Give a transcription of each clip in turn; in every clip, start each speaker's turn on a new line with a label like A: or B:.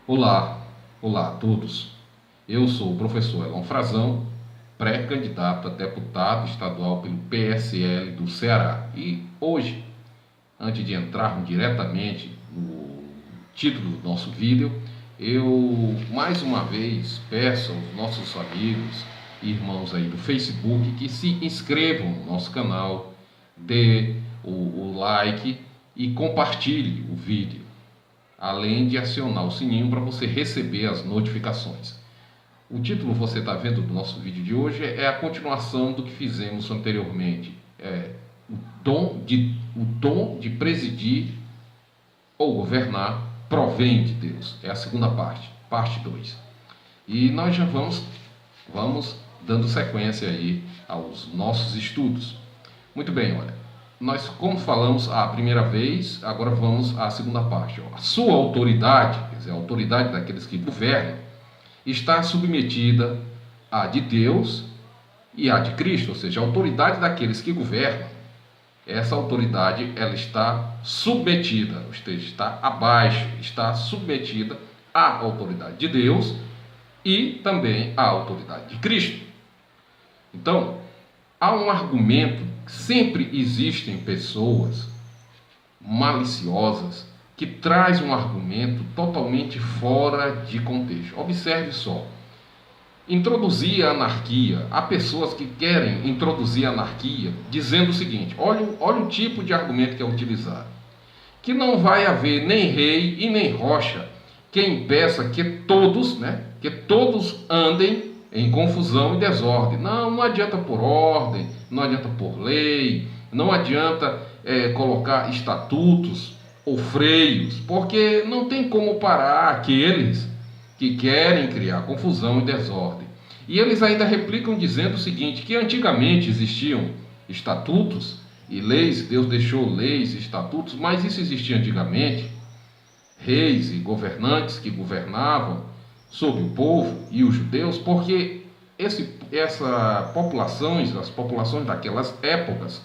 A: Olá, olá a todos. Eu sou o professor Elon Frazão, pré-candidato a deputado estadual pelo PSL do Ceará. E hoje, antes de entrarmos diretamente no título do nosso vídeo, eu mais uma vez peço aos nossos amigos e irmãos aí do Facebook que se inscrevam no nosso canal, dê o like e compartilhe o vídeo, além de acionar o sininho para você receber as notificações. O título que você está vendo do nosso vídeo de hoje é a continuação do que fizemos anteriormente. O dom de presidir ou governar provém de Deus. É a segunda parte, parte 2. E nós já vamos dando sequência aí aos nossos estudos. Muito bem, olha. Nós, como falamos a primeira vez, agora vamos à segunda parte. A sua autoridade, quer dizer, a autoridade daqueles que governam, está submetida à de Deus e à de Cristo, ou seja, a autoridade daqueles que governam, essa autoridade ela está submetida, ou seja, está abaixo, está submetida à autoridade de Deus e também à autoridade de Cristo. Então, há um argumento, sempre existem pessoas maliciosas que traz um argumento totalmente fora de contexto. Observe só. Introduzir a anarquia. Há pessoas que querem introduzir a anarquia dizendo o seguinte: olha o tipo de argumento que é utilizado. Que não vai haver nem rei e nem rocha que impeça que todos andem em confusão e desordem. Não adianta por ordem, não adianta por lei, não adianta colocar estatutos ou freios, porque não tem como parar aqueles que querem criar confusão e desordem. E eles ainda replicam dizendo o seguinte, que antigamente existiam estatutos e leis, Deus deixou leis e estatutos, mas isso existia antigamente, reis e governantes que governavam sobre o povo e os judeus, porque as populações daquelas épocas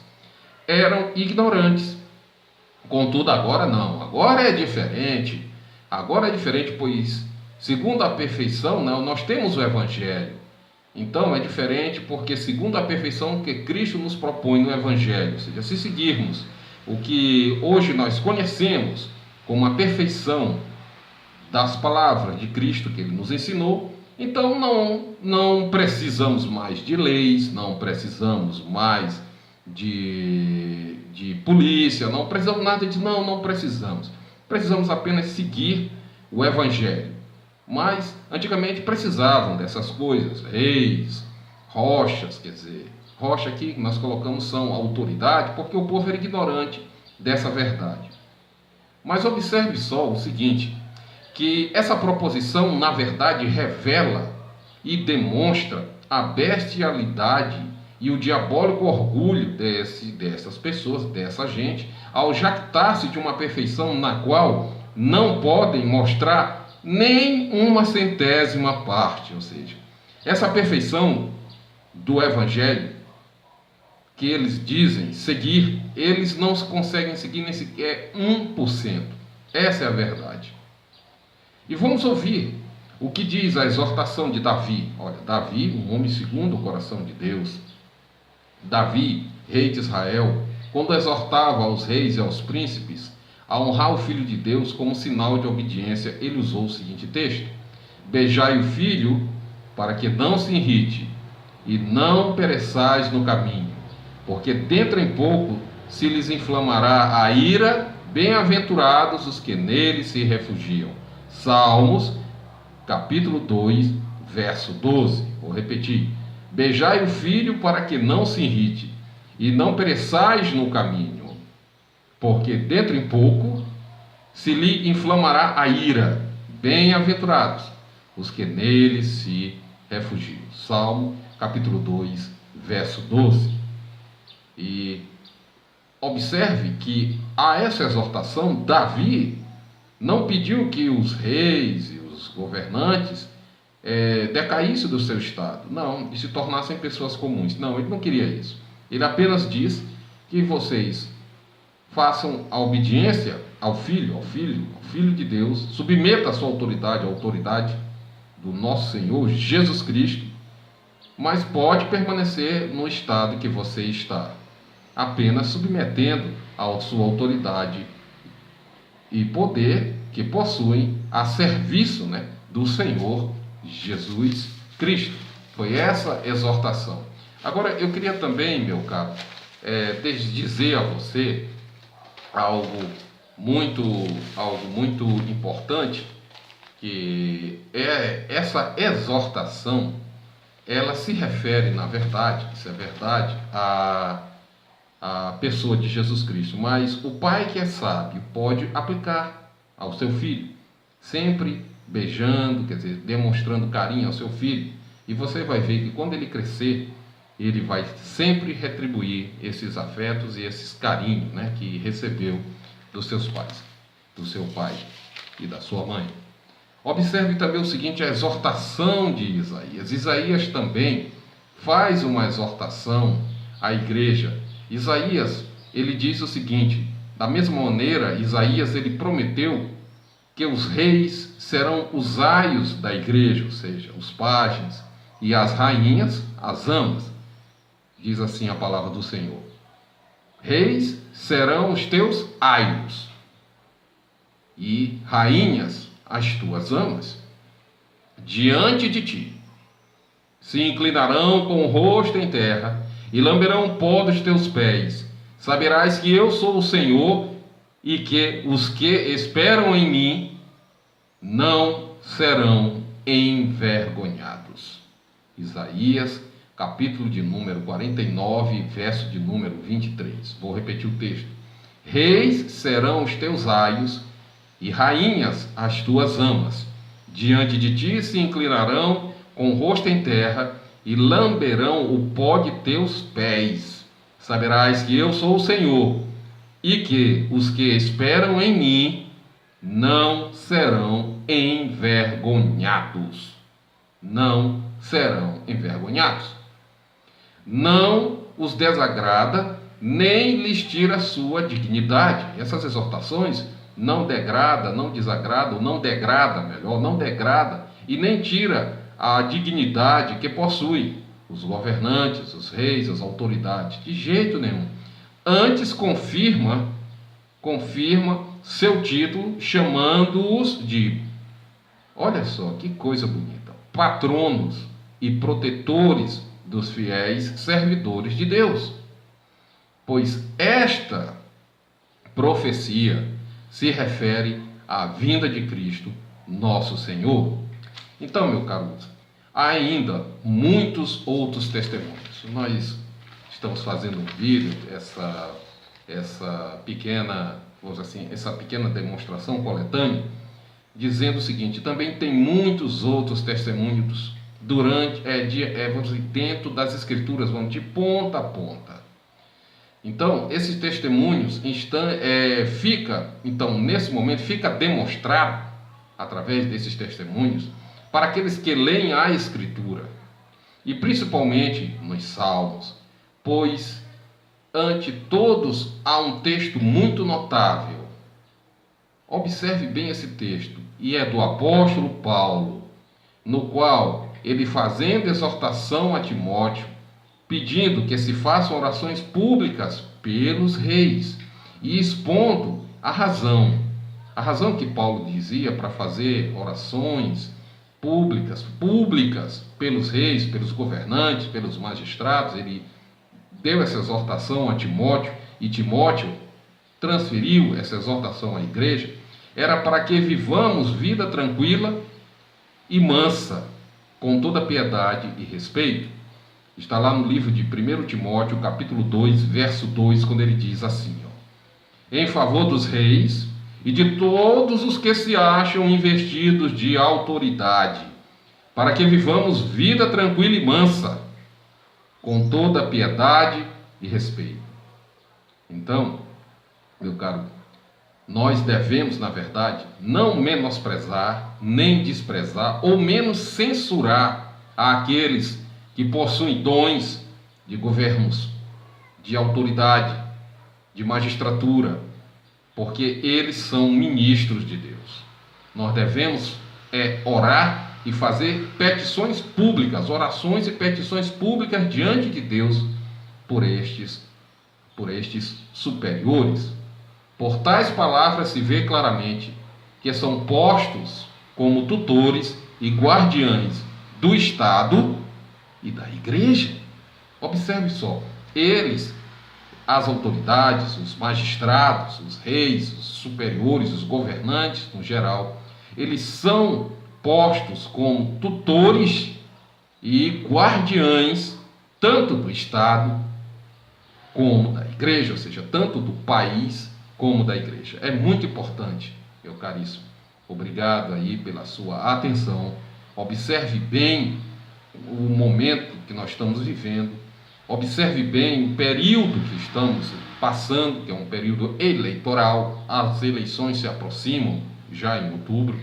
A: eram ignorantes. Contudo, agora não, agora é diferente, pois, segundo a perfeição, não, nós temos o Evangelho. Então é diferente porque, segundo a perfeição que Cristo nos propõe no Evangelho, ou seja, se seguirmos o que hoje nós conhecemos como a perfeição das palavras de Cristo que Ele nos ensinou, então não precisamos mais de leis, não precisamos mais de polícia, não precisamos nada disso, não precisamos. Precisamos apenas seguir o Evangelho. Mas antigamente precisavam dessas coisas, reis, rochas, quer dizer, rocha aqui que nós colocamos são autoridade, porque o povo era ignorante dessa verdade. Mas observe só o seguinte, que essa proposição, na verdade, revela e demonstra a bestialidade e o diabólico orgulho dessas pessoas, dessa gente, ao jactar-se de uma perfeição na qual não podem mostrar nem uma centésima parte. Ou seja, essa perfeição do Evangelho que eles dizem seguir, eles não conseguem seguir nem sequer 1%. Essa é a verdade. E vamos ouvir o que diz a exortação de Davi. Olha, Davi, um homem segundo o coração de Deus. Davi, rei de Israel, quando exortava aos reis e aos príncipes a honrar o Filho de Deus como sinal de obediência, ele usou o seguinte texto: beijai o filho para que não se irrite e não pereçais no caminho, porque dentro em pouco se lhes inflamará a ira, bem-aventurados os que nele se refugiam. Salmos, capítulo 2, verso 12. Vou repetir. Beijai o filho para que não se irrite, e não pereçais no caminho, porque dentro em pouco se lhe inflamará a ira. Bem-aventurados os que nele se refugiam. Salmo, capítulo 2, verso 12. E observe que a essa exortação, Davi não pediu que os reis e os governantes decaíssem do seu estado, não, e se tornassem pessoas comuns. Não, ele não queria isso. Ele apenas diz que vocês façam a obediência ao Filho de Deus, submeta a sua autoridade à autoridade do nosso Senhor Jesus Cristo, mas pode permanecer no estado que você está, apenas submetendo à sua autoridade e poder que possuem a serviço, do Senhor Jesus Cristo. Foi essa exortação. Agora, eu queria também, meu caro, dizer a você algo muito importante, que essa exortação, ela se refere, na verdade, isso é verdade, a pessoa de Jesus Cristo, mas o pai que é sábio pode aplicar ao seu filho, sempre beijando, quer dizer, demonstrando carinho ao seu filho, e você vai ver que quando ele crescer, ele vai sempre retribuir esses afetos e esses carinhos, que recebeu dos seus pais, do seu pai e da sua mãe. Observe também o seguinte, a exortação de Isaías. Isaías também faz uma exortação à igreja. Isaías, ele diz o seguinte, da mesma maneira, Isaías, ele prometeu que os reis serão os aios da igreja, ou seja, os pajens, e as rainhas, as amas. Diz assim a palavra do Senhor. Reis serão os teus aios, e rainhas as tuas amas. Diante de ti se inclinarão com o rosto em terra, e lamberão o pó dos teus pés. Saberás que eu sou o Senhor, e que os que esperam em mim não serão envergonhados. Isaías, capítulo de número 49, verso de número 23. Vou repetir o texto. Reis serão os teus aios, e rainhas as tuas amas. Diante de ti se inclinarão com o rosto em terra, e lamberão o pó de teus pés. Saberás que eu sou o Senhor, e que os que esperam em mim não serão envergonhados. Não serão envergonhados. Não os desagrada, nem lhes tira a sua dignidade. Essas exortações não degrada, não desagrada, ou não degrada, melhor, não degrada e nem tira a dignidade que possuem os governantes, os reis, as autoridades, de jeito nenhum. Antes confirma seu título, chamando-os de, olha só que coisa bonita, patronos e protetores dos fiéis servidores de Deus. Pois esta profecia se refere à vinda de Cristo, nosso Senhor. Então, meu caro, há ainda muitos outros testemunhos. Nós estamos fazendo um vídeo, essa pequena, vamos dizer assim, essa pequena demonstração coletânea, dizendo o seguinte: também tem muitos outros testemunhos vamos dizer, dentro das Escrituras, vamos de ponta a ponta. Então, esses testemunhos nesse momento fica demonstrado através desses testemunhos para aqueles que leem a Escritura, e principalmente nos Salmos, pois ante todos há um texto muito notável. Observe bem esse texto, e é do apóstolo Paulo, no qual ele, fazendo exortação a Timóteo, pedindo que se façam orações públicas pelos reis, e expondo a razão que Paulo dizia para fazer orações públicas pelos reis, pelos governantes, pelos magistrados. Ele deu essa exortação a Timóteo, e Timóteo transferiu essa exortação à igreja. Era para que vivamos vida tranquila e mansa, com toda piedade e respeito. Está lá no livro de 1 Timóteo, capítulo 2, verso 2, quando ele diz assim, em favor dos reis e de todos os que se acham investidos de autoridade, para que vivamos vida tranquila e mansa, com toda piedade e respeito. Então, meu caro, nós devemos, na verdade, não menosprezar, nem desprezar, ou menos censurar aqueles que possuem dons de governos, de autoridade, de magistratura. porque eles são ministros de Deus. Nós devemos orar e fazer petições públicas, orações e petições públicas diante de Deus por estes superiores. Por tais palavras se vê claramente que são postos como tutores e guardiães do Estado e da Igreja. Observe só, eles, as autoridades, os magistrados, os reis, os superiores, os governantes no geral, eles são postos como tutores e guardiães tanto do Estado como da Igreja, ou seja, tanto do país como da Igreja. É muito importante, meu caríssimo. Obrigado aí pela sua atenção. Observe bem o momento que nós estamos vivendo. Observe bem o período que estamos passando, que é um período eleitoral. As eleições se aproximam já em outubro.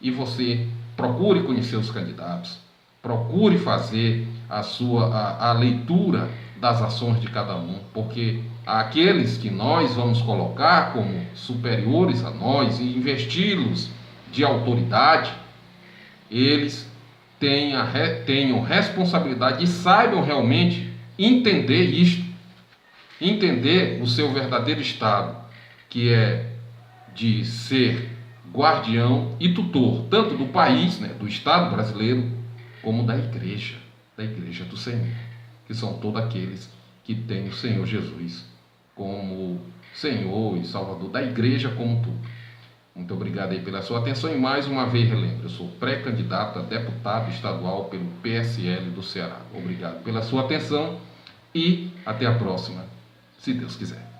A: E você procure conhecer os candidatos. Procure fazer a leitura das ações de cada um, porque aqueles que nós vamos colocar como superiores a nós e investi-los de autoridade, eles tenham responsabilidade e saibam realmente entender isto, entender o seu verdadeiro estado, que é de ser guardião e tutor, tanto do país, do Estado brasileiro, como da igreja do Senhor, que são todos aqueles que têm o Senhor Jesus como Senhor e Salvador da igreja como um todo. Muito obrigado aí pela sua atenção e mais uma vez relembro, eu sou pré-candidato a deputado estadual pelo PSL do Ceará. Obrigado pela sua atenção e até a próxima, se Deus quiser.